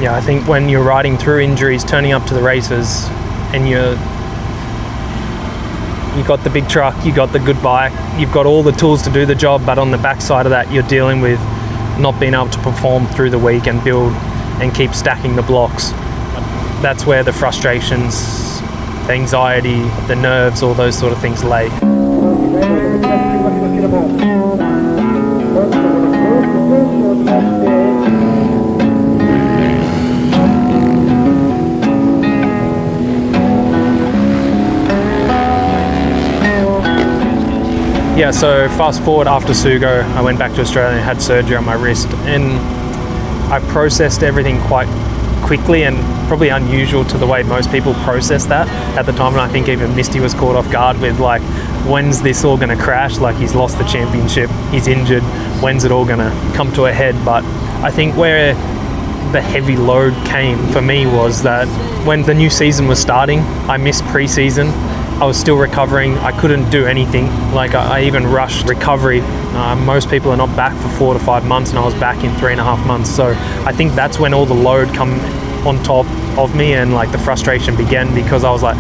Yeah, I think when you're riding through injuries, turning up to the races, and you got the big truck, you got the good bike, you've got all the tools to do the job, but on the backside of that, you're dealing with not being able to perform through the week and build and keep stacking the blocks. That's where the frustrations, the anxiety, the nerves, all those sort of things lay. Yeah, so fast forward after Sugo, I went back to Australia and had surgery on my wrist, and I processed everything quite quickly and probably unusual to the way most people process that at the time. And I think even Misty was caught off guard with like, when's this all going to crash? Like, he's lost the championship, he's injured, when's it all going to come to a head? But I think where the heavy load came for me was that when the new season was starting, I missed pre-season. I was still recovering. I couldn't do anything. Like, I even rushed recovery. Most people are not back for 4 to 5 months, and I was back in 3.5 months. So I think that's when all the load come on top of me, and like the frustration began, because I was like,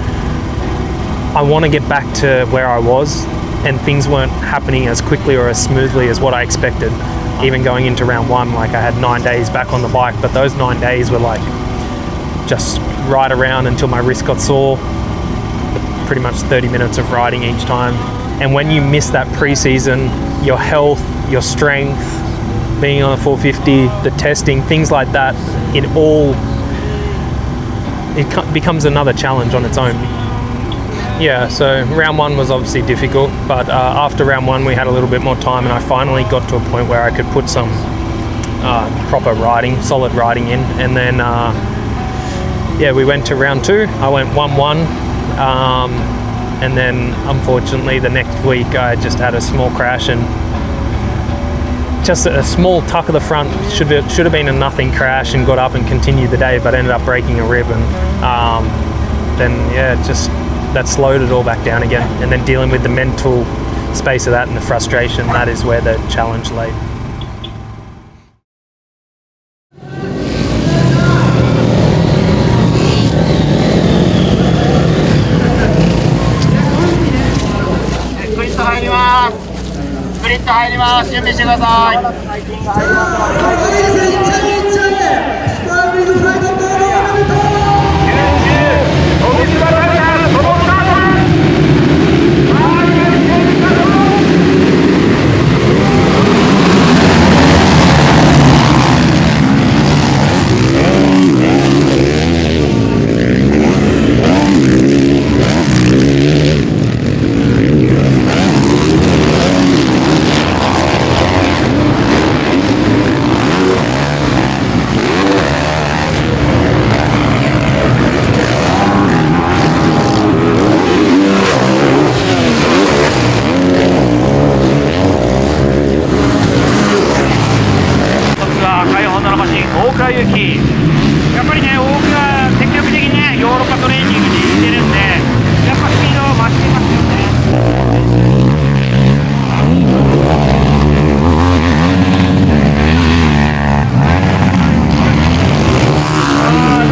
I want to get back to where I was, and things weren't happening as quickly or as smoothly as what I expected. Even going into round one, like I had 9 days back on the bike, but those 9 days were like just ride around until my wrist got sore. Pretty much 30 minutes of riding each time. And when you miss that pre-season, your health, your strength, being on a 450, the testing, things like that, it becomes another challenge on its own. Yeah, so round one was obviously difficult, but after round one we had a little bit more time, and I finally got to a point where I could put some proper riding, solid riding in. And then yeah, we went to round two. I went 1-1. And then unfortunately the next week I just had a small crash, and just a small tuck of the front, should have been a nothing crash, and got up and continued the day, but ended up breaking a rib. And then yeah, just that slowed it all back down again. And then dealing with the mental space of that and the frustration, that is where the challenge lay.スプリット入ります。準備してください。やっぱりね、多くが積極的にね、ヨーロッパトレーニングにしてるんで、やっぱスピードを増していますよね。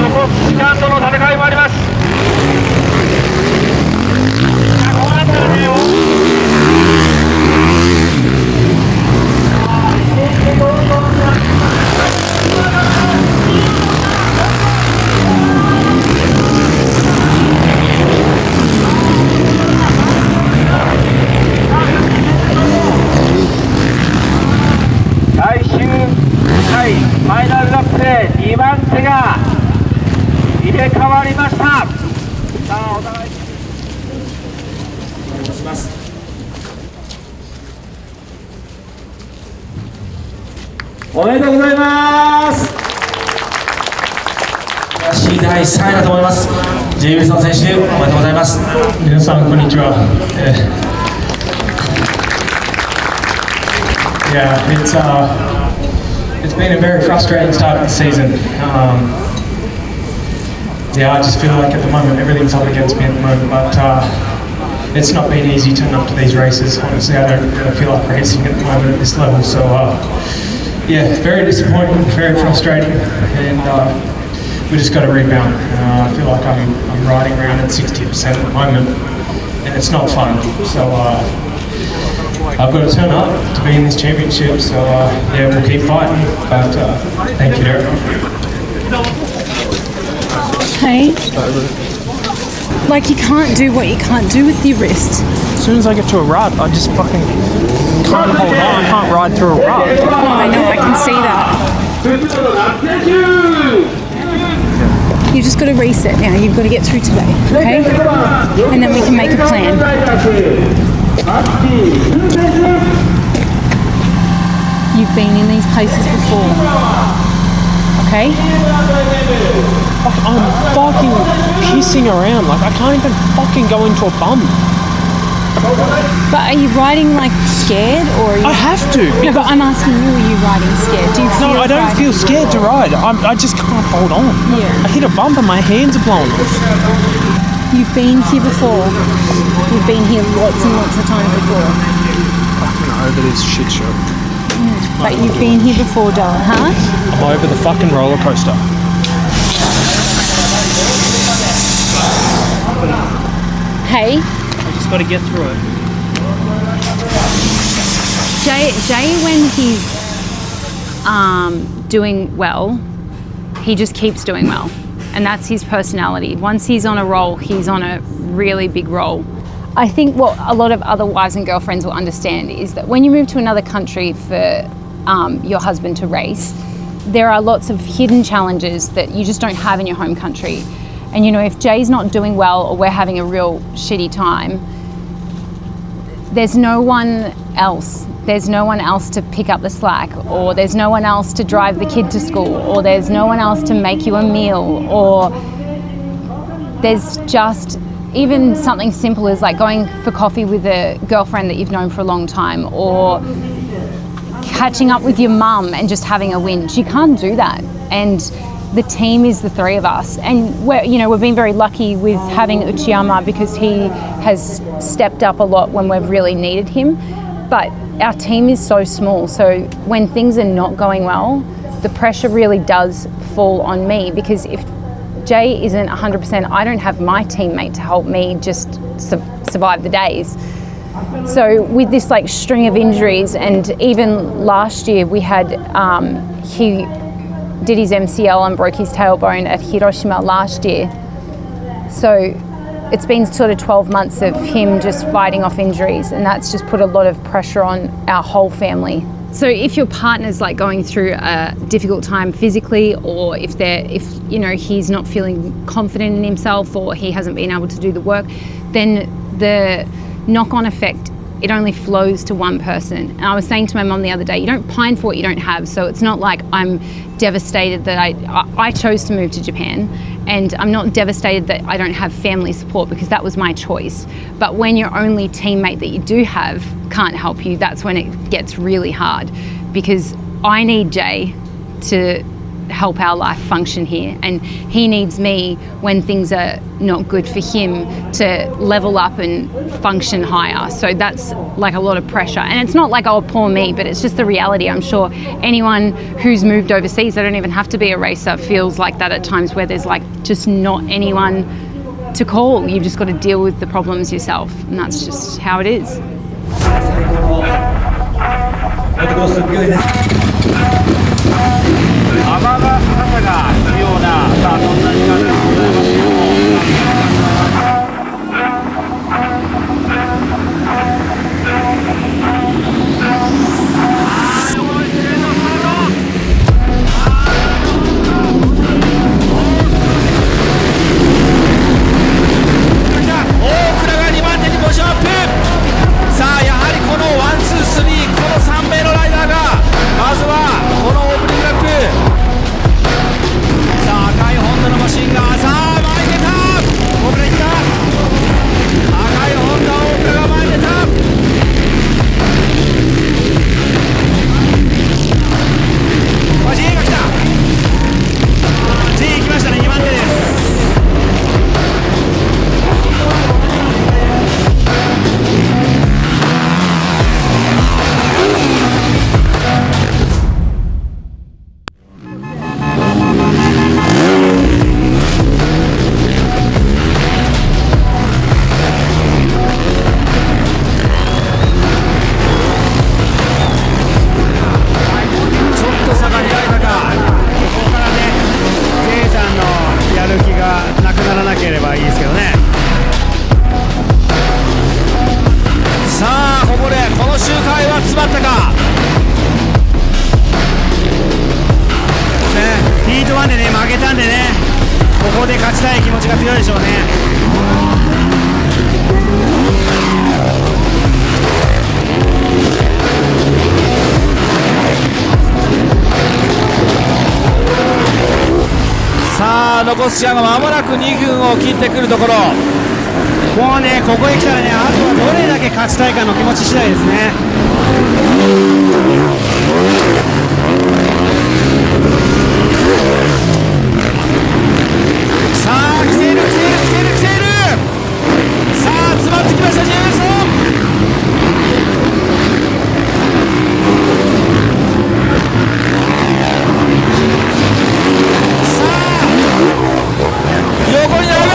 残す時間との戦いもあります。こうなったらね、ファイナルラップで2番手が入れ替わりました。さあ、お互いお願いします。おめでとうございます。第3位だと思います。ジェイミソン選手、おめでとうございます。皆さんこんにちは。It's been a very frustrating start of the season. I just feel like at the moment everything's up against me at the moment, but it's not been easy turning up to these races. Honestly, I don't really feel like racing at the moment at this level. So yeah, very disappointing, very frustrating, and we just got to rebound. I feel like I'm riding around at 60% at the moment, and it's not fun. So I've got to turn up to be in this championship. So yeah, we'll keep fighting. But thank you to everyone. Hey, like you can't do what you can't do with your wrist. As soon as I get to a rut, I just fucking can't hold on. I can't ride through a rut. Oh, I know, I can see that. You just got to reset now. You've got to get through today, okay? And then we can make a plan. You've been in these places before, okay? I'm fucking pissing around. Like, I can't even fucking go into a bump. But are you riding like scared, or are you... I have to. No, but I'm asking you, are you riding scared? Do you feel No, I don't feel scared to ride. I just can't hold on. Yeah. I hit a bump and my hands are blown off. You've been here before. You've been here lots and lots of times before. Fucking over this shit show. But you've been here before, darling, huh? I'm over the fucking roller coaster. Hey, I just got to get through it. Jay, when he's doing well, he just keeps doing well. And that's his personality. Once he's on a roll, he's on a really big roll. I think what a lot of other wives and girlfriends will understand is that when you move to another country for your husband to race, there are lots of hidden challenges that you just don't have in your home country. And you know, if Jay's not doing well or we're having a real shitty time, there's no one else. There's no one else to pick up the slack, or there's no one else to drive the kid to school, or there's no one else to make you a meal, or there's just even something simple as like going for coffee with a girlfriend that you've known for a long time, or catching up with your mum and just having a whinge. You can't do that. And the team is the three of us, and we've been very lucky with having Uchiyama because he has stepped up a lot when we've really needed him. But our team is so small, so when things are not going well, the pressure really does fall on me, because if Jay isn't 100%, I don't have my teammate to help me just survive the days. So with this like string of injuries, and even last year we had he did his MCL and broke his tailbone at Hiroshima last year. So it's been sort of 12 months of him just fighting off injuries, and that's just put a lot of pressure on our whole family. So if your partner's like going through a difficult time physically, or if he's not feeling confident in himself, or he hasn't been able to do the work, then the knock-on effect, it only flows to one person. And I was saying to my mum the other day, you don't pine for what you don't have. So it's not like I'm devastated that I chose to move to Japan, and I'm not devastated that I don't have family support, because that was my choice. But when your only teammate that you do have can't help you, that's when it gets really hard, because I need Jay to help our life function here, and he needs me when things are not good for him to level up and function higher. So that's like a lot of pressure, and it's not like, oh, poor me, but it's just the reality. I'm sure anyone who's moved overseas, they don't even have to be a racer, feels like that at times, where there's like just not anyone to call. You've just got to deal with the problems yourself, and that's just how it is. 負けたんでね、ここで勝ちたい気持ちが強いでしょうね。さあ残す時間がまもなく2分を切ってくるところ、もうねここへ来たらね、あとはどれだけ勝ちたいかの気持ち次第ですね。さあ来てる来てる来てる来てる、さあ詰まってきましたジェイソン。横になるよ、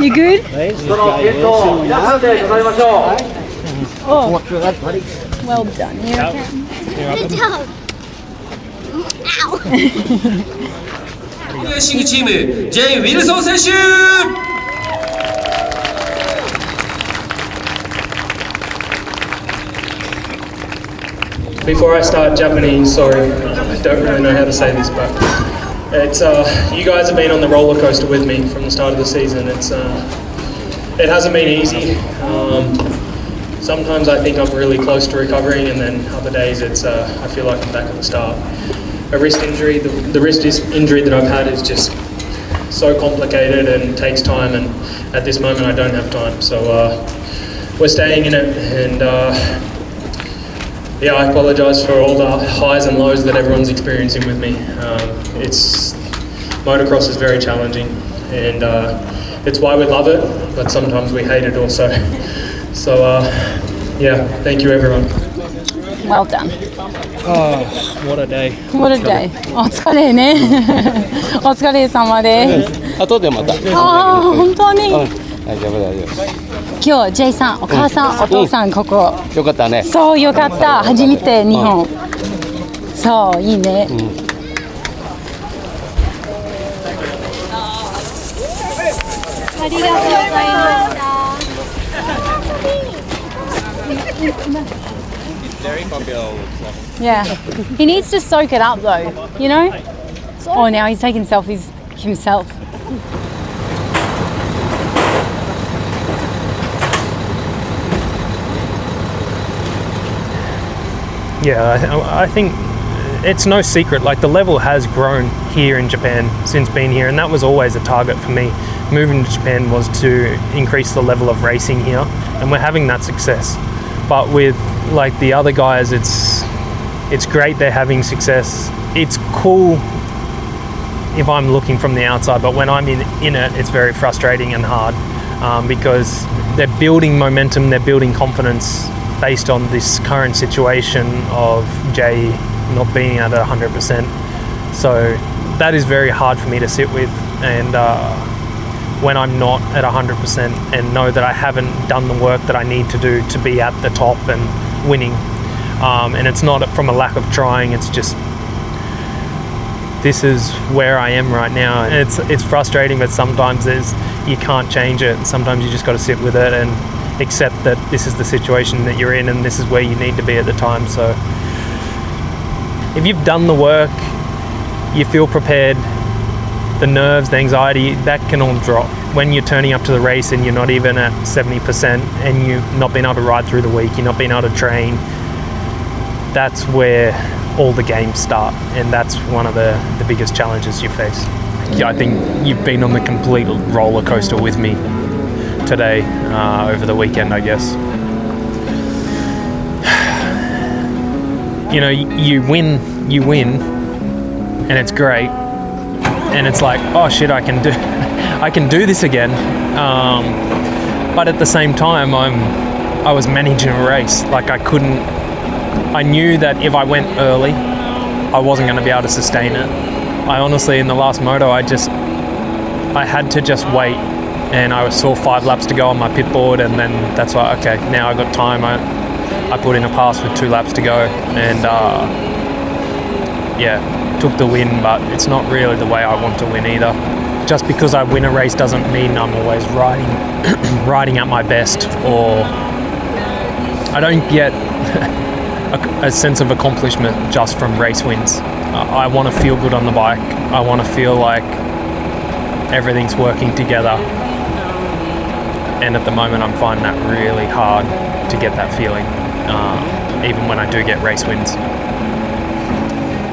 You good? そのゲストを皆さんで飾りましょう。Oh, well done. You okay? Good job. Ow. レーシングチーム J ウィルソン選手。Before I start Japanese, sorry, I don't really know how to say this, but it's you guys have been on the roller coaster with me from the start of the season. It hasn't been easy. Sometimes I think I'm really close to recovering, and then other days I feel like I'm back at the start. A wrist injury, the wrist injury that I've had is just so complicated and takes time, and at this moment I don't have time. So we're staying in it, and yeah, I apologise for all the highs and lows that everyone's experiencing with me. Motocross is very challenging, and it's why we love it, but sometimes we hate it also. So yeah, thank you everyone. Well done. Oh, what a day. What a day. お疲れね。お疲れ様です。後でまた。ああ、本当に。大丈夫大丈夫。今日 J さん、お母さん、お父さんここ。よかったね。そうよかった。初めて日本。そういいね。ありがとうございました。Yeah. He needs to soak it up though, you know? Oh, now he's taking selfies himself. Yeah, I think it's no secret, like the level has grown here in Japan since being here, and that was always a target for me. Moving to Japan was to increase the level of racing here, and we're having that success. But with like the other guys, it's great they're having success. It's cool if I'm looking from the outside, but when I'm in it, it's very frustrating and hard because they're building momentum, they're building confidence based on this current situation of Jay not being at 100%. So that is very hard for me to sit with, and when I'm not at 100% and know that I haven't done the work that I need to do to be at the top and winning, And it's not from a lack of trying, it's just this is where I am right now. And it's frustrating, but sometimes you can't change it. Sometimes you just got to sit with it and accept that this is the situation that you're in and this is where you need to be at the time. So if you've done the work, you feel prepared, the nerves, the anxiety, that can all drop. When you're turning up to the race and you're not even at 70% and you've not been able to ride through the week, you're not being able to train, that's where all the games start, and that's one of the biggest challenges you face. Yeah, I think you've been on the complete roller coaster with me today, over the weekend, I guess. You know, you win, and it's great, and it's like, oh shit, I can do this again. But at the same time, I was managing a race. Like I knew that if I went early, I wasn't going to be able to sustain it. I honestly, in the last moto, I had to just wait, and I saw 5 laps to go on my pit board, and then that's why, okay, now I got time. I put in a pass with 2 laps to go, and took the win, but it's not really the way I want to win either. Just because I win a race doesn't mean I'm always riding at my best, or I don't get a sense of accomplishment just from race wins. I want to feel good on the bike. I want to feel like everything's working together. And at the moment, I'm finding that really hard to get that feeling, even when I do get race wins.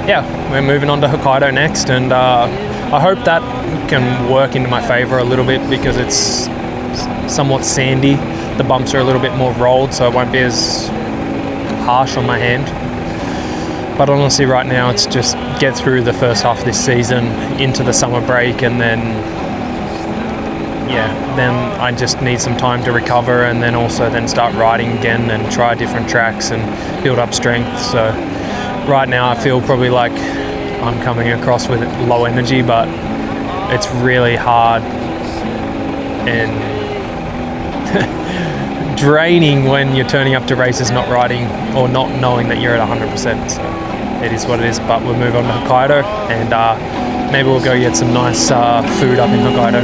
Yeah, we're moving on to Hokkaido next, and I hope that can work into my favor a little bit because it's somewhat sandy. The bumps are a little bit more rolled, so it won't be as harsh on my hand. But honestly, right now, it's just get through the first half of this season into the summer break, and then I just need some time to recover, and then also start riding again and try different tracks and build up strength. So right now I feel probably like I'm coming across with low energy, but it's really hard and draining when you're turning up to races not riding or not knowing that you're at 100%. So it is what it is, but we'll move on to Hokkaido, and maybe we'll go get some nice food up in Hokkaido.